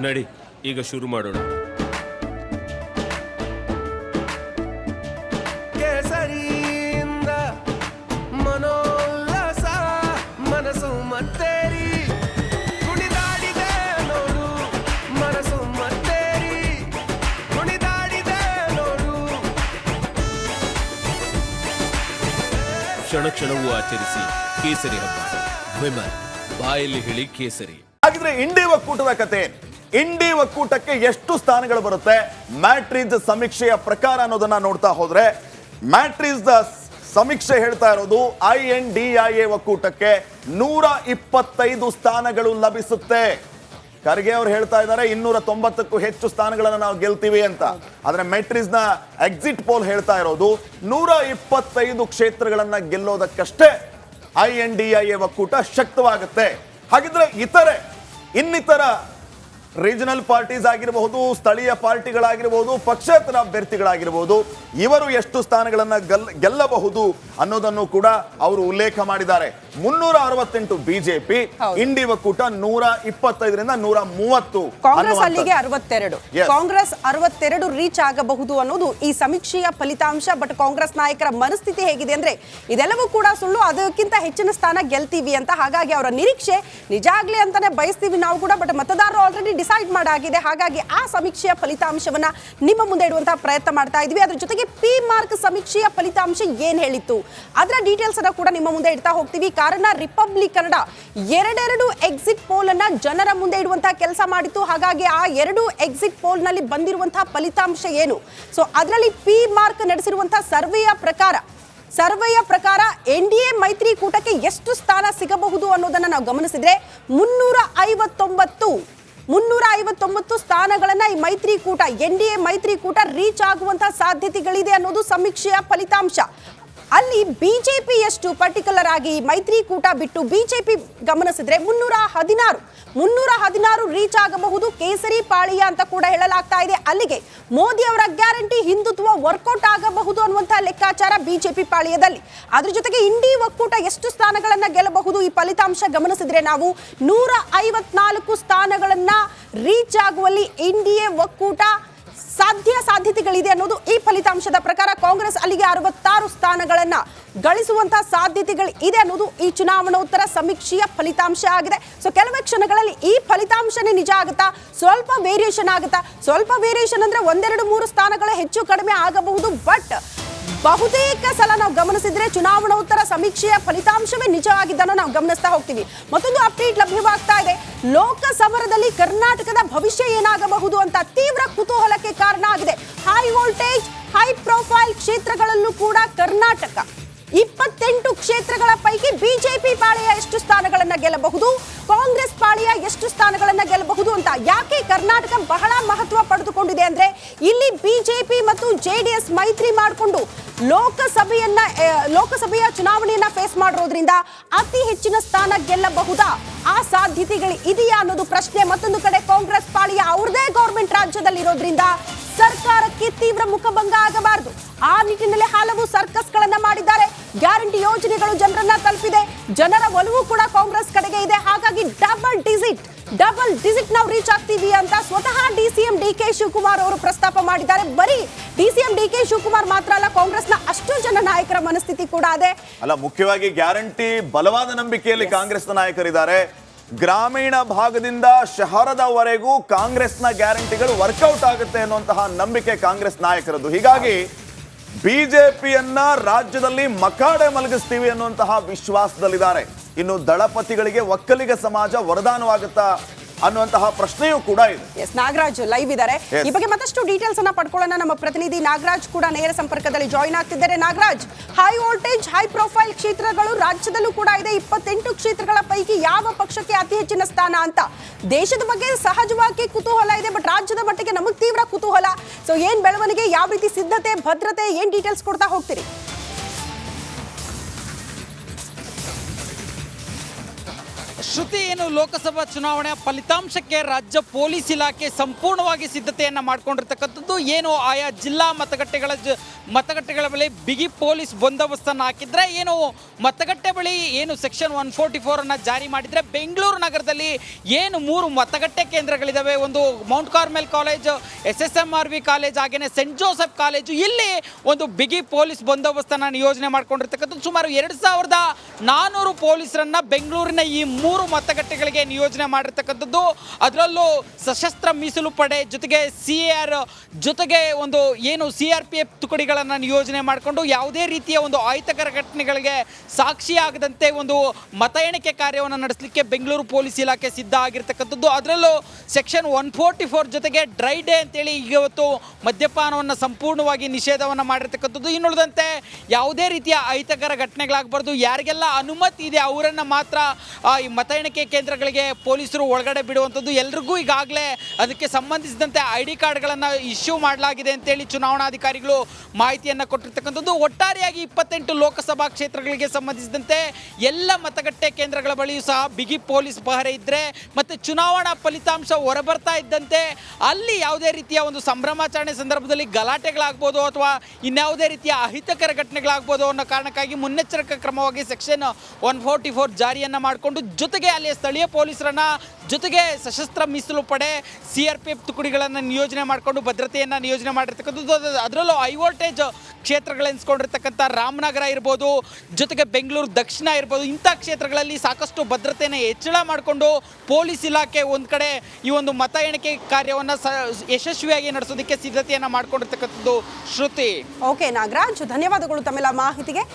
ನಡಿ ಈಗ ಶುರು ಮಾಡೋಣ. ಕೇಸರಿಯಿಂದ ಮನೋಲ್ಲಾಸ ಮನಸ್ಸು ಮತ್ತೇರಿ ಕುಣಿದಾಡಿದೆ ನೋಡು, ಮನಸ್ಸು ಮತ್ತೇರಿ ಕುಣಿದಾಡಿದೆ ನೋಡು. ಕ್ಷಣ ಕ್ಷಣವೂ ಆಚರಿಸಿ ಕೇಸರಿ ಹಬ್ಬ. ವಿಮಲ್ ಬಾಯಲ್ಲಿ ಹೇಳಿ ಕೇಸರಿ. ಹಾಗಿದ್ರೆ ಇಂಡಿ ಒಕ್ಕೂಟದ ಕತೆ, ಇಂಡಿ ಒಕ್ಕೂಟಕ್ಕೆ ಎಷ್ಟು ಸ್ಥಾನಗಳು ಬರುತ್ತೆ ಮ್ಯಾಟ್ರಿಸ್ ಸಮೀಕ್ಷೆಯ ಪ್ರಕಾರ ಅನ್ನೋದನ್ನ ನೋಡ್ತಾ ಹೋದ್ರೆ, ಮ್ಯಾಟ್ರಿಸ್ ಸಮೀಕ್ಷೆ ಹೇಳ್ತಾ ಇರೋದು INDIA ಒಕ್ಕೂಟಕ್ಕೆ 125 ಸ್ಥಾನಗಳು ಲಭಿಸುತ್ತೆ. ಖರ್ಗೆ ಅವರು ಹೇಳ್ತಾ ಇದ್ದಾರೆ 290ಕ್ಕೂ ಹೆಚ್ಚು ಸ್ಥಾನಗಳನ್ನು ನಾವು ಗೆಲ್ತೀವಿ ಅಂತ. ಆದ್ರೆ ಮೆಟ್ರಿಸ್ ನ ಎಕ್ಸಿಟ್ ಪೋಲ್ ಹೇಳ್ತಾ ಇರೋದು 125 ಕ್ಷೇತ್ರಗಳನ್ನ ಗೆಲ್ಲೋದಕ್ಕಷ್ಟೇ INDIA ಒಕ್ಕೂಟ ಶಕ್ತವಾಗುತ್ತೆ. ಹಾಗಿದ್ರೆ ಇನ್ನಿತರ ರೀಜನಲ್ ಪಾರ್ಟೀಸ್ ಆಗಿರಬಹುದು, ಸ್ಥಳೀಯ ಪಾರ್ಟಿಗಳಾಗಿರಬಹುದು, ಪಕ್ಷೇತರ ಅಭ್ಯರ್ಥಿಗಳಾಗಿರಬಹುದು, ಇವರು ಎಷ್ಟು ಸ್ಥಾನಗಳನ್ನ ಗೆಲ್ಲಬಹುದು ಅನ್ನೋದನ್ನು ಕೂಡ ಅವರು ಉಲ್ಲೇಖ ಮಾಡಿದ್ದಾರೆ. 368 ಬಿಜೆಪಿ, ಇಂಡಿ ಒಕ್ಕೂಟ 125ರಿಂದ 130. ಕಾಂಗ್ರೆಸ್ ಅಲ್ಲಿಗೆ 62. ಕಾಂಗ್ರೆಸ್ 62 ರೀಚ್ ಆಗಬಹುದು ಅನ್ನೋದು ಈ ಸಮೀಕ್ಷೆಯ ಫಲಿತಾಂಶ. ಬಟ್ ಕಾಂಗ್ರೆಸ್ ನಾಯಕರ ಮನಸ್ಥಿತಿ ಹೇಗಿದೆ ಅಂದ್ರೆ ಇದೆಲ್ಲವೂ ಕೂಡ ಸುಳ್ಳು, ಅದಕ್ಕಿಂತ ಹೆಚ್ಚಿನ ಸ್ಥಾನ ಗೆಲ್ತೀವಿ ಅಂತ. ಹಾಗಾಗಿ ಅವರ ನಿರೀಕ್ಷೆ ನಿಜ ಆಗ್ಲಿ ಅಂತಾನೆ ಬಯಸ್ತೀವಿ ನಾವು ಕೂಡ. ಬಟ್ ಮತದಾರರು ಆಲ್ರೆಡಿ ಡಿಸೈಡ್ ಮಾಡಾಗಿದೆ. ಹಾಗಾಗಿ ಆ ಸಮೀಕ್ಷೆಯ ಫಲಿತಾಂಶವನ್ನ ನಿಮ್ಮ ಮುಂದೆ ಇಡುವಂತಹ ಪ್ರಯತ್ನ ಮಾಡ್ತಾ ಇದ್ವಿ. ಅದ್ರ ಜೊತೆಗೆ ಪಿ ಮಾರ್ಕ್ ಸಮೀಕ್ಷೆಯ ಫಲಿತಾಂಶ ಏನ್ ಹೇಳಿತ್ತು ಅದರ ಡೀಟೇಲ್ಸ್ ಅನ್ನ ಕೂಡ ನಿಮ್ಮ ಮುಂದೆ ಇಡ್ತಾ ಹೋಗ್ತೀವಿ. ಕಾರಣ ರಿಪಬ್ಲಿಕ್ ಕನ್ನಡ ಎರಡೆರಡು ಎಕ್ಸಿಟ್ ಪೋಲ್ ಅನ್ನ ಜನರ ಮುಂದೆ ಇಡುವಂತಹ ಕೆಲಸ ಮಾಡಿತ್ತು. ಹಾಗಾಗಿ ಆ 2 ಎಕ್ಸಿಟ್ ಪೋಲ್ ನಲ್ಲಿ ಬಂದಿರುವಂತಹ ಫಲಿತಾಂಶ ಏನು, ಸೊ ಅದರಲ್ಲಿ ಪಿ ಮಾರ್ಕ್ ನಡೆಸಿರುವಂತಹ ಸರ್ವೆಯ ಪ್ರಕಾರ NDA ಮೈತ್ರಿಕೂಟಕ್ಕೆ ಎಷ್ಟು ಸ್ಥಾನ ಸಿಗಬಹುದು ಅನ್ನೋದನ್ನ ನಾವು ಗಮನಿಸಿದ್ರೆ 359 ಸ್ಥಾನಗಳನ್ನ ಈ ಮೈತ್ರಿಕೂಟ NDA ಮೈತ್ರಿಕೂಟ ರೀಚ್ ಆಗುವಂತಹ ಸಾಧ್ಯತೆಗಳಿದೆ ಅನ್ನೋದು ಸಮೀಕ್ಷೆಯ ಫಲಿತಾಂಶ. ಅಲ್ಲಿ ಬಿಜೆಪಿ ಎಷ್ಟು ಪರ್ಟಿಕ್ಯುಲರ್ ಆಗಿ ಮೈತ್ರಿಕೂಟ ಬಿಟ್ಟು ಬಿಜೆಪಿ ಗಮನಿಸಿದ್ರೆ 316 ರೀಚ್ ಆಗಬಹುದು ಕೇಸರಿ ಪಾಳಿಯ ಅಂತ ಕೂಡ ಹೇಳಲಾಗ್ತಾ ಇದೆ. ಅಲ್ಲಿಗೆ ಮೋದಿ ಅವರ ಗ್ಯಾರಂಟಿ ಹಿಂದುತ್ವ ವರ್ಕೌಟ್ ಆಗಬಹುದು ಅನ್ನುವಂತಹ ಲೆಕ್ಕಾಚಾರ ಬಿಜೆಪಿ ಪಾಳಿಯದಲ್ಲಿ. ಅದ್ರ ಜೊತೆಗೆ ಇಂಡಿ ಒಕ್ಕೂಟ ಎಷ್ಟು ಸ್ಥಾನಗಳನ್ನ ಗೆಲ್ಲಬಹುದು ಈ ಫಲಿತಾಂಶ ಗಮನಿಸಿದ್ರೆ ನಾವು 154 ಸ್ಥಾನಗಳನ್ನ ರೀಚ್ ಆಗುವಲ್ಲಿ NDA ಒಕ್ಕೂಟ ಸಾಧ್ಯತೆಗಳಿದೆ ಅನ್ನೋದು ಈ ಫಲಿತಾಂಶದ ಪ್ರಕಾರ. ಕಾಂಗ್ರೆಸ್ ಅಲ್ಲಿಗೆ 66 ಸ್ಥಾನಗಳನ್ನ ಗಳಿಸುವಂತಹ ಸಾಧ್ಯತೆಗಳು ಇದೆ ಅನ್ನೋದು ಈ ಚುನಾವಣೋತ್ತರ ಸಮೀಕ್ಷೆಯ ಫಲಿತಾಂಶ ಆಗಿದೆ. ಸೊ ಕೆಲವೇ ಕ್ಷಣಗಳಲ್ಲಿ ಈ ಫಲಿತಾಂಶನೇ ನಿಜ ಆಗುತ್ತಾ, ಸ್ವಲ್ಪ ವೇರಿಯೇಷನ್ ಆಗುತ್ತಾ? ಸ್ವಲ್ಪ ವೇರಿಯೇಷನ್ ಅಂದ್ರೆ 1-2-3 ಸ್ಥಾನಗಳು ಹೆಚ್ಚು ಕಡಿಮೆ ಆಗಬಹುದು. ಬಟ್ ಬಹುತೇಕ ಸಲ ನಾವು ಗಮನಿಸಿದ್ರೆ ಚುನಾವಣೋತ್ತರ ಸಮೀಕ್ಷೆಯ ಫಲಿತಾಂಶವೇ ನಿಜವಾಗಿದ್ದನ್ನು ನಾವು ಗಮನಿಸ್ತಾ ಹೋಗ್ತೀವಿ. ಮತ್ತೊಂದು ಅಪ್ಡೇಟ್ ಲಭ್ಯವಾಗ್ತಾ ಇದೆ. ಲೋಕಸಮರದಲ್ಲಿ ಕರ್ನಾಟಕದ ಭವಿಷ್ಯ ಏನಾಗಬಹುದು ಅಂತ ತೀವ್ರ ಕುತೂಹಲಕ್ಕೆ ಕಾರಣ ಆಗಿದೆ. ಹೈ ವೋಲ್ಟೇಜ್ ಹೈ ಪ್ರೊಫೈಲ್ ಕ್ಷೇತ್ರಗಳಲ್ಲೂ ಕೂಡ ಕರ್ನಾಟಕ 28 ಕ್ಷೇತ್ರಗಳ ಪೈಕಿ ಬಿಜೆಪಿ ಪಾಳೆಯ ಎಷ್ಟು ಸ್ಥಾನಗಳನ್ನ ಗೆಲ್ಲಬಹುದು, ಕಾಂಗ್ರೆಸ್ ಪಾಳೆಯ ಎಷ್ಟು ಸ್ಥಾನಗಳನ್ನ ಗೆಲ್ಲಬಹುದು ಅಂತ. ಯಾಕೆ ಕರ್ನಾಟಕ ಬಹಳ ಮಹತ್ವ ಪಡೆದುಕೊಂಡಿದೆ ಅಂದ್ರೆ ಇಲ್ಲಿ ಬಿಜೆಪಿ ಮತ್ತು JDS ಮೈತ್ರಿ ಮಾಡಿಕೊಂಡು ಲೋಕಸಭೆಯ ಚುನಾವಣೆಯನ್ನ ಫೇಸ್ ಮಾಡಿರೋದ್ರಿಂದ ಅತಿ ಹೆಚ್ಚಿನ ಸ್ಥಾನ ಗೆಲ್ಲಬಹುದಾ, ಆ ಸಾಧ್ಯತೆಗಳು ಇದೆಯಾ ಅನ್ನೋದು ಪ್ರಶ್ನೆ. ಮತ್ತೊಂದು ಕಡೆ ಕಾಂಗ್ರೆಸ್ ಪಾಳೆಯ ಅವ್ರದೇ ಗೌರ್ಮೆಂಟ್ ರಾಜ್ಯದಲ್ಲಿರೋದ್ರಿಂದ ಸರ್ಕಾರಕ್ಕೆ ತೀವ್ರ ಮುಖಭಂಗ ಆಗಬಾರದು. ಆ ನಿಟ್ಟಿನಲ್ಲಿ ಹಲವು ಸರ್ಕಸ್ಗಳನ್ನ ಮಾಡಿದ್ದಾರೆ. ಗ್ಯಾರಂಟಿ ಯೋಜನೆಗಳು ಜನರನ್ನ ತಲುಪಿದೆ. ಜನರ ಒಲವು ಕೂಡ ಕಾಂಗ್ರೆಸ್ ಕಡೆಗೆ ಇದೆ. ಹಾಗಾಗಿ ಡಬಲ್ ಡಿಜಿಟ್ ನಾವು ರೀಚ್ ಆಗ್ತೀವಿ ಅಂತ ಸ್ವತಃ DCM DK ಶಿವಕುಮಾರ್ ಅವರು ಪ್ರಸ್ತಾಪ ಮಾಡಿದ್ದಾರೆ. ಬರೀ DCM DK ಶಿವಕುಮಾರ್ ಮಾತ್ರ ಅಲ್ಲ, ಕಾಂಗ್ರೆಸ್ನ ಅಷ್ಟು ಜನ ನಾಯಕರ ಮನಸ್ಥಿತಿ ಕೂಡ ಇದೆ. ಅಲ್ಲ, ಮುಖ್ಯವಾಗಿ ಗ್ಯಾರಂಟಿ ಬಲವಾದ ನಂಬಿಕೆಯಲ್ಲಿ ಕಾಂಗ್ರೆಸ್ನ ನಾಯಕರಿದ್ದಾರೆ. ಗ್ರಾಮೀಣ ಭಾಗದಿಂದ ಶಹರದವರೆಗೂ ಕಾಂಗ್ರೆಸ್ನ ಗ್ಯಾರಂಟಿಗಳು ವರ್ಕೌಟ್ ಆಗುತ್ತೆ ಅನ್ನುವಂತಹ ನಂಬಿಕೆ ಕಾಂಗ್ರೆಸ್ ನಾಯಕರದ್ದು. ಹೀಗಾಗಿ ಬಿಜೆಪಿಯನ್ನ ರಾಜ್ಯದಲ್ಲಿ ಮಕಾಡೆ ಮಲಗಿಸ್ತೀವಿ ಅನ್ನುವಂತಹ ವಿಶ್ವಾಸದಲ್ಲಿದ್ದಾರೆ. ಇನ್ನು ದಳಪತಿಗಳಿಗೆ ಒಕ್ಕಲಿಗ ಸಮಾಜ ವರದಾನವಾಗುತ್ತಾ ಅನ್ನುವಂತಹ ಪ್ರಶ್ನೆಯೂ ಕೂಡ ಇದೆ. ನಾಗರಾಜ್ ಲೈವ್ ಇದ್ದಾರೆ. ಈ ಬಗ್ಗೆ ಮತ್ತಷ್ಟು ಡೀಟೇಲ್ಸ್ ಅನ್ನ ಪಡ್ಕೊಳ್ಳೋಣ. ನಮ್ಮ ಪ್ರತಿನಿಧಿ ನಾಗರಾಜ್ ಕೂಡ ನೇರ ಸಂಪರ್ಕದಲ್ಲಿ ಜಾಯಿನ್ ಆಗ್ತಿದ್ದಾರೆ. Nagaraj, high voltage high profile ಕ್ಷೇತ್ರಗಳು ರಾಜ್ಯದಲ್ಲೂ ಕೂಡ ಇದೆ. 28 ಕ್ಷೇತ್ರಗಳ ಪೈಕಿ ಯಾವ ಪಕ್ಷಕ್ಕೆ ಅತಿ ಹೆಚ್ಚಿನ ಸ್ಥಾನ ಅಂತ ದೇಶದ ಬಗ್ಗೆ ಸಹಜವಾಗಿ ಕುತೂಹಲ ಇದೆ. ಬಟ್ ರಾಜ್ಯದ ಮಟ್ಟಿಗೆ ನಮಗೆ ತೀವ್ರ ಕುತೂಹಲ. ಸೊ ಏನ್ ಬೆಳವಣಿಗೆ, ಯಾವ ರೀತಿ ಸಿದ್ಧತೆ, ಭದ್ರತೆ, ಏನ್ ಡೀಟೇಲ್ಸ್ ಕೊಡ್ತಾ ಹೋಗ್ತೀರಿ? ಶ್ರುತಿ, ಏನು ಲೋಕಸಭಾ ಚುನಾವಣೆಯ ಫಲಿತಾಂಶಕ್ಕೆ ರಾಜ್ಯ ಪೊಲೀಸ್ ಇಲಾಖೆ ಸಂಪೂರ್ಣವಾಗಿ ಸಿದ್ಧತೆಯನ್ನು ಮಾಡಿಕೊಂಡಿರ್ತಕ್ಕಂಥದ್ದು. ಏನು ಆಯಾ ಜಿಲ್ಲಾ ಮತಗಟ್ಟೆಗಳ ಬಳಿ ಬಿಗಿ ಪೊಲೀಸ್ ಬಂದೋಬಸ್ತನ್ನು ಹಾಕಿದ್ರೆ, ಏನು ಮತಗಟ್ಟೆ ಬಳಿ ಏನು ಸೆಕ್ಷನ್ 144 ಅನ್ನು ಜಾರಿ ಮಾಡಿದರೆ, ಬೆಂಗಳೂರು ನಗರದಲ್ಲಿ ಏನು 3 ಮತಗಟ್ಟೆ ಕೇಂದ್ರಗಳಿದ್ದಾವೆ. ಒಂದು Mount Carmel college, SSMRV college, ಹಾಗೆಯೇ ಸೆಂಟ್ ಜೋಸೆಫ್ ಕಾಲೇಜು, ಇಲ್ಲಿ ಒಂದು ಬಿಗಿ ಪೊಲೀಸ್ ಬಂದೋಬಸ್ತನ್ನು ನಿಯೋಜನೆ ಮಾಡ್ಕೊಂಡಿರ್ತಕ್ಕಂಥದ್ದು. ಸುಮಾರು 2400 ಪೊಲೀಸರನ್ನ ಬೆಂಗಳೂರಿನ ಈ 3 ಮತಗಟ್ಟೆಗಳಿಗೆ ನಿಯೋಜನೆ ಮಾಡಿರ್ತಕ್ಕಂಥದ್ದು. ಅದರಲ್ಲೂ ಸಶಸ್ತ್ರ ಮೀಸಲು ಪಡೆ ಜೊತೆಗೆ CAR ಜೊತೆಗೆ ಒಂದು ಏನು CRPF ತುಕಡಿಗಳನ್ನು ನಿಯೋಜನೆ ಮಾಡಿಕೊಂಡು ಯಾವುದೇ ರೀತಿಯ ಒಂದು ಅಹಿತಕರ ಘಟನೆಗಳಿಗೆ ಸಾಕ್ಷಿಯಾಗದಂತೆ ಒಂದು ಮತ ಎಣಿಕೆ ಕಾರ್ಯವನ್ನು ನಡೆಸಲಿಕ್ಕೆ ಬೆಂಗಳೂರು ಪೊಲೀಸ್ ಇಲಾಖೆ ಸಿದ್ಧ ಆಗಿರ್ತಕ್ಕಂಥದ್ದು. ಅದರಲ್ಲೂ ಸೆಕ್ಷನ್ 144 ಜೊತೆಗೆ ಡ್ರೈ ಡೇ ಅಂತೇಳಿ ಇವತ್ತು ಮದ್ಯಪಾನವನ್ನು ಸಂಪೂರ್ಣವಾಗಿ ನಿಷೇಧವನ್ನು ಮಾಡಿರ್ತಕ್ಕಂಥದ್ದು. ಇನ್ನುಳಿದಂತೆ ಯಾವುದೇ ರೀತಿಯ ಅಹಿತಕರ ಘಟನೆಗಳಾಗಬಾರ್ದು, ಯಾರಿಗೆಲ್ಲ ಅನುಮತಿ ಇದೆ ಅವರನ್ನು ಮಾತ್ರ ಈ ಮತ ಎಣಿಕೆ ಕೇಂದ್ರಗಳಿಗೆ ಪೊಲೀಸರು ಒಳಗಡೆ ಬಿಡುವಂಥದ್ದು. ಎಲ್ರಿಗೂ ಈಗಾಗಲೇ ಅದಕ್ಕೆ ಸಂಬಂಧಿಸಿದಂತೆ ID ಕಾರ್ಡ್ಗಳನ್ನು ಇಶ್ಯೂ ಮಾಡಲಾಗಿದೆ ಅಂತೇಳಿ ಚುನಾವಣಾಧಿಕಾರಿಗಳು ಮಾಹಿತಿಯನ್ನು ಕೊಟ್ಟಿರ್ತಕ್ಕಂಥದ್ದು. ಒಟ್ಟಾರೆಯಾಗಿ 28 ಲೋಕಸಭಾ ಕ್ಷೇತ್ರಗಳಿಗೆ ಸಂಬಂಧಿಸಿದಂತೆ ಎಲ್ಲ ಮತಗಟ್ಟೆ ಕೇಂದ್ರಗಳ ಬಳಿಯೂ ಸಹ ಬಿಗಿ ಪೊಲೀಸ್ ಪಹರೆ ಇದ್ದರೆ, ಮತ್ತು ಚುನಾವಣಾ ಫಲಿತಾಂಶ ಹೊರಬರ್ತಾ ಇದ್ದಂತೆ ಅಲ್ಲಿ ಯಾವುದೇ ರೀತಿಯ ಒಂದು ಸಂಭ್ರಮಾಚರಣೆ ಸಂದರ್ಭದಲ್ಲಿ ಗಲಾಟೆಗಳಾಗ್ಬೋದು ಅಥವಾ ಇನ್ಯಾವುದೇ ರೀತಿಯ ಅಹಿತಕರ ಘಟನೆಗಳಾಗ್ಬೋದು ಅನ್ನೋ ಕಾರಣಕ್ಕಾಗಿ ಮುನ್ನೆಚ್ಚರಿಕಾ ಕ್ರಮವಾಗಿ ಸೆಕ್ಷನ್ 144 ಜಾರಿಯನ್ನು ಮಾಡಿಕೊಂಡು ಜೊತೆಗೆ ಅಲ್ಲಿ ಸ್ಥಳೀಯ ಪೊಲೀಸರನ್ನ ಜೊತೆಗೆ ಸಶಸ್ತ್ರ ಮೀಸಲು ಪಡೆ CRPF ತುಕಡಿಗಳನ್ನು ನಿಯೋಜನೆ ಮಾಡಿಕೊಂಡು ಭದ್ರತೆಯನ್ನು ನಿಯೋಜನೆ ಮಾಡಿರ್ತಕ್ಕಂಥದ್ದು. ಅದರಲ್ಲೂ ಹೈ ವೋಲ್ಟೇಜ್ ಕ್ಷೇತ್ರಗಳೆನಿಸ್ಕೊಂಡಿರ್ತಕ್ಕಂಥ ರಾಮನಗರ ಇರ್ಬೋದು, ಜೊತೆಗೆ ಬೆಂಗಳೂರು ದಕ್ಷಿಣ ಇರ್ಬೋದು, ಇಂಥ ಕ್ಷೇತ್ರಗಳಲ್ಲಿ ಸಾಕಷ್ಟು ಭದ್ರತೆಯನ್ನು ಹೆಚ್ಚಳ ಮಾಡಿಕೊಂಡು ಪೊಲೀಸ್ ಇಲಾಖೆ ಒಂದು ಕಡೆ ಈ ಒಂದು ಮತ ಎಣಿಕೆ ಕಾರ್ಯವನ್ನು ಯಶಸ್ವಿಯಾಗಿ ನಡೆಸೋದಕ್ಕೆ ಸಿದ್ಧತೆಯನ್ನು ಮಾಡಿಕೊಂಡಿರ್ತಕ್ಕಂಥದ್ದು. ಶ್ರುತಿ. ಓಕೆ ನಾಗರಾಜ್, ಧನ್ಯವಾದಗಳು ತಮ್ಮೆಲ್ಲ ಮಾಹಿತಿಗೆ.